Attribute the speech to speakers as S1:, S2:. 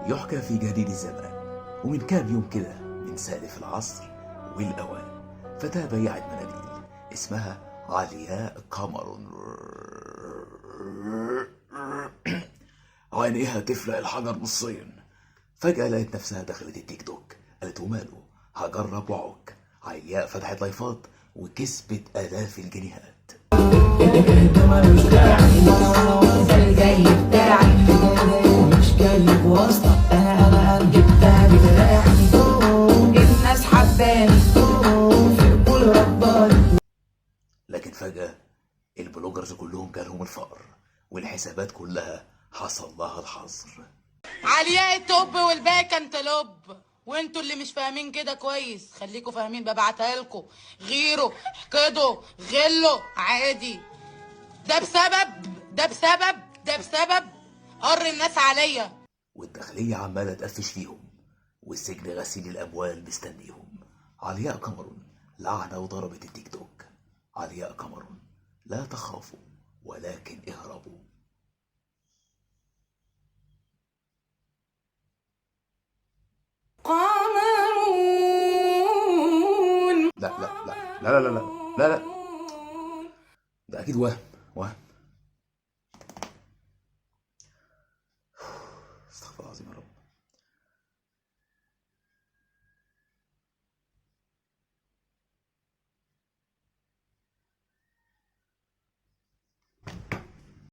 S1: يحكى في جديد الزمان، ومن كام يوم كده من سالف العصر والأوان، فتاة بيعت مناديل اسمها علياء قمر. عينيها تفلق الحجر نصين. فجأة لقيت نفسها دخلت التيك توك، قالت وماله هجرب وعك. علياء فتحت لايفات وكسبت آلاف الجنيهات.
S2: الجاي بتاعي مش جاي بواسطة، أنا جبتها بدراعي. الناس حباني في كل رباني.
S1: لكن فجأة البلوجرز كلهم جالهم الفقر، والحسابات كلها حصل لها الحظر.
S3: علياء التوب والباقي كانتالوب، وانتوا اللي مش فاهمين كده كويس خليكوا فاهمين، ببعتها لكم. غيروا، احقدوا، غلوا، عادي. ده بسبب قر الناس عليا.
S1: والداخلية عمالة تقفش فيهم، والسجن غسيل الأموال مستنيهم. علياء قمر لعنة وضربت التيك توك. علياء قمر لا تخافوا ولكن اهربوا.
S2: قمرون.
S1: لا لا لا لا لا لا لا لا لا، ده أكيد وهم.